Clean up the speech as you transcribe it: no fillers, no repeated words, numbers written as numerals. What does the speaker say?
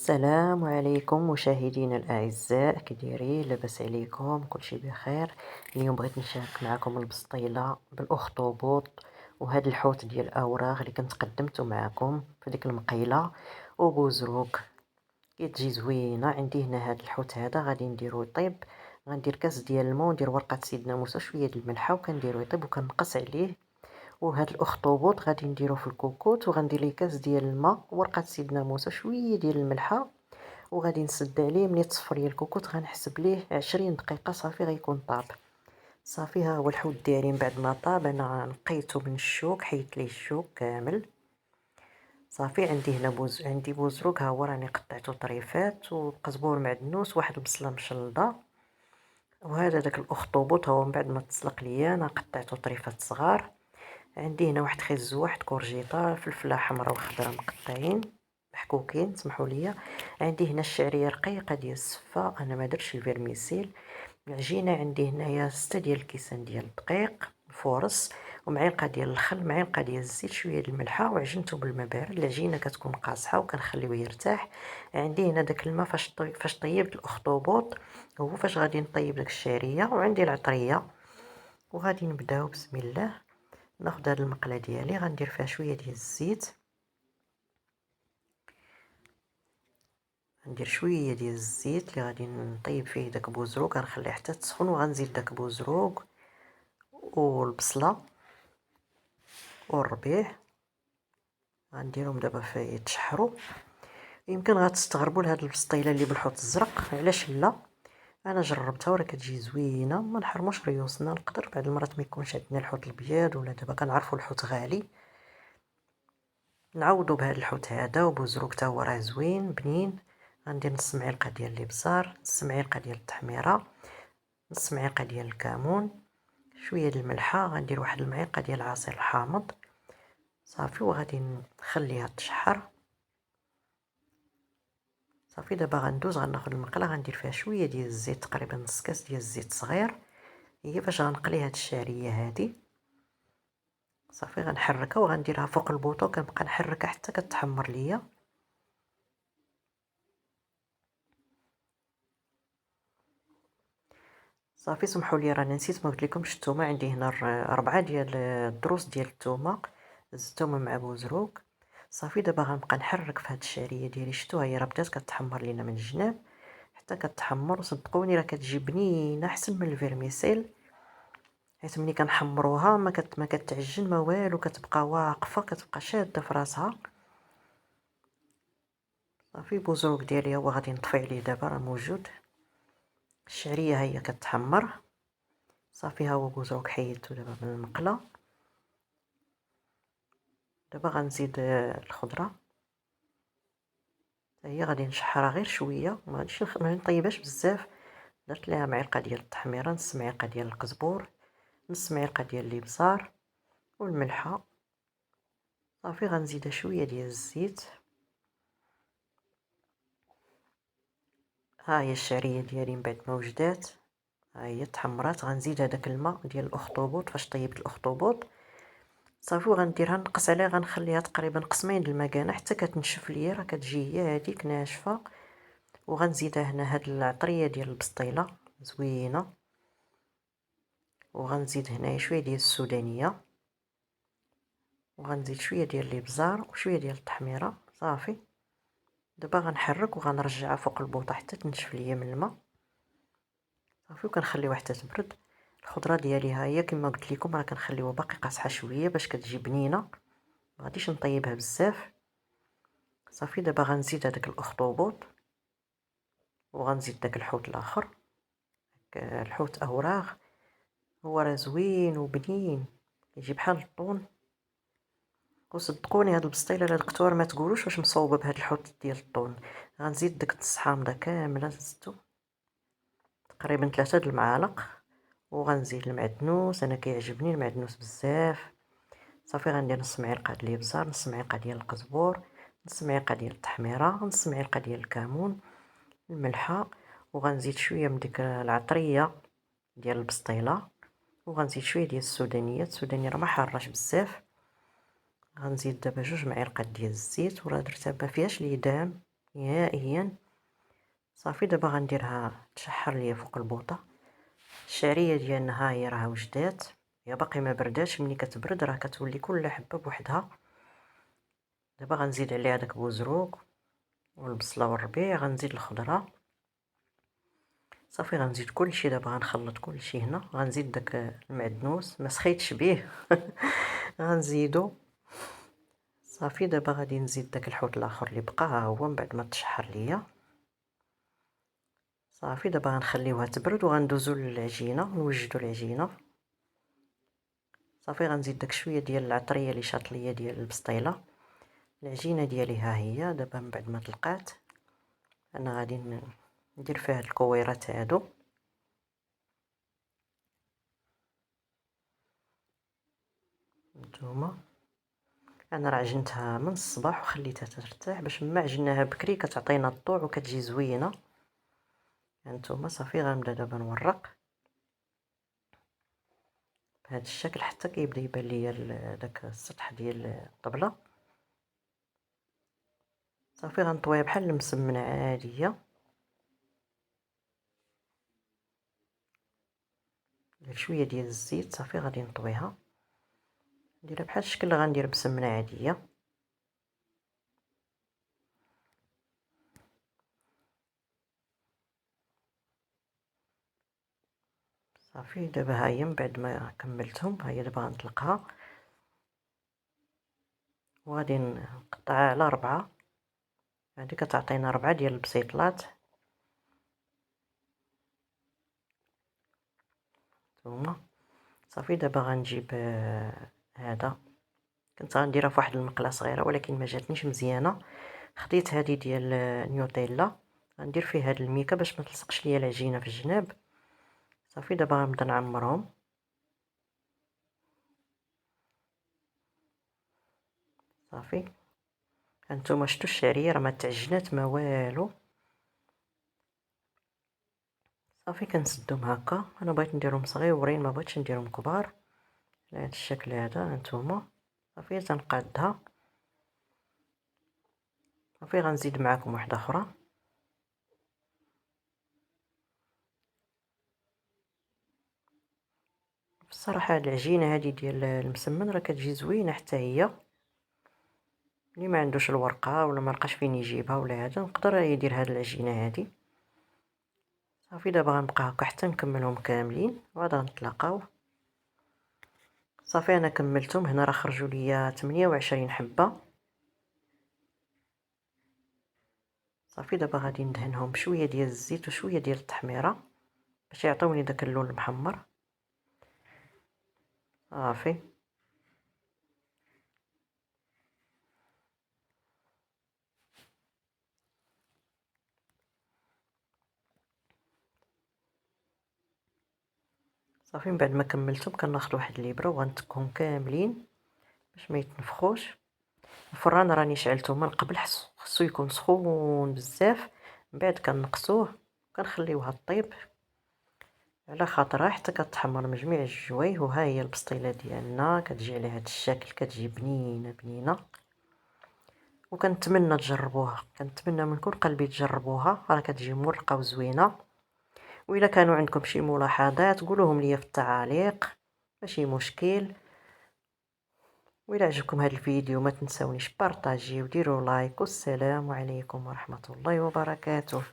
السلام عليكم مشاهدينا الأعزاء، كي دايرين؟ لاباس عليكم؟ كلشي بخير. اليوم بغيت نشارك معكم البسطيله بالاخطبوط وهذا الحوت ديال الاوراق اللي كنت قدمته معكم في ديك المقيله وبوزروك. كتجي زوينه. عندي هنا هذا الحوت هذا غادي نديرو يطيب. غندير كاس ديال الماء وندير ورقه سيدنا موسى شويه ديال الملحه وكنديرو يطيب وكنقص عليه. وهاد الاخطبوط غادي نديرو في الكوكوت وغندير ليه كاس ديال الماء ورقه سيدنا موسى شويه ديال الملحه وغادي نسد عليه. ملي تصفر ليا الكوكوط غنحسب ليه 20 دقيقه صافي غيكون طاب. صافي ها هو الحوت ديالي. من بعد ما طاب انا نقيته من الشوك، حيدت ليه الشوك كامل. صافي عندي هنا عندي بوزروك، ها هو راني قطعته طريفات، وقزبور معدنوس، واحد البصله مشلضه، وهذا داك الاخطبوط هو من بعد ما تسلق ليا انا قطعته طريفات صغار. عندي هنا واحد خيزو، واحد كورجيطه، فلفله حمراء وخضراء مقطعين محكوكين، سمحوا لي. عندي هنا الشعريه رقيقه ديال السفه، انا ما درتش الفيرميسيل. العجينه عندي هنايا 6 ديال الكيسان ديال الدقيق مفورس، ومعلقه ديال الخل، معلقه ديال الزيت، شويه ديال الملحه، وعجنته بالماء بارد. العجينه كتكون قاصحه وكنخليوه يرتاح. عندي هنا داك الماء فاش طيبت الاخطبوط، هو فاش غادي نطيب داك الشعريه. وعندي العطريه، وغادي نبداو بسم الله. ناخد هاد المقله ديالي غندير فيها شويه ديال الزيت، ندير شويه ديال الزيت اللي غادي نطيب فيه داك بوزروك. غنخليه حتى تسخن وغنزيد داك بوزروك والبصله والربيع، غنديرهم دابا يتشحروا. يمكن غتستغربوا لهاد البسطيله اللي بالحوت الزرق، علاش لا؟ انا جربتها وراه كتجي زوينه، ما نحرموش ريوسنا. نقدر بعض المرات ما يكونش عندنا الحوت الابيض، ولا دابا كنعرفوا الحوت غالي، نعوضوا بهذا الحوت هذا. وبوزروك تا هو راه زوين بنين. غندير نص معلقه ديال الابزار، نص معلقه ديال التحميره، نص معلقه ديال الكمون، شويه ديال الملحه، غندير واحد المعلقه ديال العصير الحامض. صافي وغادي نخليها تشحر. صافي دابا غندوز غناخذ المقله غندير فيها شويه ديال الزيت، تقريبا نص كاس ديال الزيت صغير، هي فاش غنقلي هاد الشعريه هادي. صافي غنحركها وغنديرها فوق البوطه، كنبقى نحركها حتى كتحمر ليا. صافي سمحوا لي راني نسيت ما قلت لكمش الثومه. عندي هنا 4 ديال الضروس ديال الثومه، زدتهم مع بوزروك. صافي دابا غنبقى نحرك في هاد الشعريه ديالي. شفتوها هي راه بدات كتحمر لينا من الجناب حتى كتحمر، وصدقوني راه كتجي بنينه احسن من الفيرميسيل، حيت ملي كنحمروها ما كتعجن ما والو، كتبقى واقفه، كتبقى شاده في راسها. صافي بوزروك ديالي هو غادي نطفي عليه دابا، راه موجود. الشعريه هي كتحمر. صافي ها هو بوزروك حيدته دابا من المقله. دابا غنزيد الخضره، هي غادي نشحرها غير شويه، ما غاديش ما نطيبهاش بزاف. درت ليها معلقه ديال التحميره، نص معلقه ديال القزبور، نص معلقه ديال الابزار والملحه. صافي غنزيدها شويه ديال الزيت. ها هي الشعريه ديالي من بعد ما وجدات، ها هي تحمرات. غنزيد هذاك الماء ديال الاخطبوط فاش طيبت الاخطبوط. صافي وغنديرها نقص عليها، غنخليها تقريبا قسمين د الماء كاع حتى كتنشف ليا، راه كتجي هي هذيك ناشفه. وغنزيدها هنا هاد العطريه ديال البسطيله زوينه، وغنزيد هنايا شويه ديال السودانيه، وغنزيد شويه ديال الابزار وشويه ديال التحميره. صافي دابا غنحرك وغنرجعها فوق البوطه حتى تنشف ليا من الماء. صافي وكنخليوها حتى تبرد. الخضره ديالي ها هي كما قلت لكم راه كنخليوها باقي قاصحه شويه باش كتجي بنينه، ما غاديش نطيبها بزاف. صافي دابا غنزيد هذاك الاخطبوط، وغنزيد داك الحوت الاخر، الحوت اوراغ. هو راه زوين وبنين، يجي بحال الطون. وصدقوني هاد البسطيله الا دقتوها ما تقولوش واش مصوبه بهاد الحوت ديال الطون. غنزيد ديك النص حامضه كامله، زدتو تقريبا 3 د المعالق. وغنزيد المعدنوس، انا كيعجبني المعدنوس بزاف. صافي غندير نص معلقه ديال الابزار، نص معلقه ديال القزبور، نص معلقه ديال التحميره، نص معلقه ديال الكمون، الملحه. وغنزيد شويه من ديك العطريه ديال البسطيله، وغنزيد شويه ديال السودانيه راه ما حاراش بزاف. غنزيد دابا 2 معالق ديال الزيت، وراه درتها ما فيهاش ليدام، نهائيا. صافي دابا غنديرها تشحر ليا فوق البوطه. الشعريه ديالنا ها هي راه وجدات، هي باقي ما برداش. ملي كتبرد راه كتولي كل حبه بوحدها. دابا غنزيد عليها داك بوزروق والبصله والربيع، غنزيد الخضره. صافي غنزيد كلشي. دابا غنخلط كلشي هنا. غنزيد داك المعدنوس ما سخيتش به غنزيدو. صافي دابا غادي نزيد داك الحوت الاخر اللي بقى ها هو من بعد ما تشحر ليا. صافي دابا غنخليوها تبرد وغندوزو للعجينه ونوجدو العجينه. صافي غنزيد داك شويه ديال العطريه اللي شاط ليا ديال البسطيله. العجينه ديالي ها هي. دابا من بعد ما طلقات انا غادي ندير فيها هاد الكويرات هادو. نتوما انا راه عجنتها من الصباح وخليتها ترتاح باش ما عجناها بكري كتعطينا الطوع وكتجي زوينه. هانتوما صافي غنبدا دابا نورق بهذا الشكل حتى كيبدا يبان ليا داك السطح ديال الطبله. صافي غنطويها بحال المسمنه عاديه. ندير شويه ديال الزيت. صافي غادي نطويها نديرها بحال الشكل اللي غندير بسمنه عاديه. صافي دابا ها هي من بعد ما كملتهم ها هي دابا غنطلقها وغادي نقطعها على 4. هادي كتعطينا 4 ديال البسيطلات. ثم صافي دابا غنجيب هذا. كنت غنديرها فواحد المقله صغيره ولكن ما جاتنيش مزيانه. خديت هذه ديال نيوتيلا غندير فيه هاد الميكه باش ما تلصقش ليا العجينه في الجناب. صافي دابا غنبدا نعمرهم. صافي هانتوما شفتوا الشعريه راه ما تعجنات ما والو. صافي كنسدهم هكا. انا بغيت نديرهم صغيورين ما بغيتش نديرهم كبار على هذا الشكل هذا. هانتوما صافي تنقادها. صافي غنزيد معكم واحده اخرى. بصراحه هاد العجينه هادي ديال المسمن راه كتجي زوينه حتى هي. اللي ما عندوش الورقه ولا ما لقاش فين يجيبها ولا هذا نقدر يدير هاد العجينه هادي. صافي دابا غنبقى هكا حتى نكملهم كاملين وغادي نتلاقاو. صافي انا كملتهم هنا راه خرجوا ليا 28 حبه. صافي دابا غادي ندهنهم بشويه ديال الزيت وشويه ديال التحميره باش يعطيوني داك اللون المحمر. صافي صافي من بعد ما كملتهم كناخذ واحد الابره وغنتكهم كاملين باش ما يتنفخوش. الفران راني شعلته من قبل خصو يكون سخون بزاف. من بعد كنقصوه كنخليوها طيب على خاطرها حتى كتحمر من جميع الجوايه. وها هي البسطيله ديالنا كتجي على هذا الشكل كتجي بنينه بنينه. وكنتمنى تجربوها. كنتمنى من كل قلبي تجربوها. راه كتجي مرقه وزوينه. واذا كانوا عندكم شي ملاحظات قولوهم لي في التعاليق ماشي مشكل. وإذا عجبكم هذا الفيديو ما تنسونيش بارطاجيو وديروا لايك. والسلام عليكم ورحمة الله وبركاته.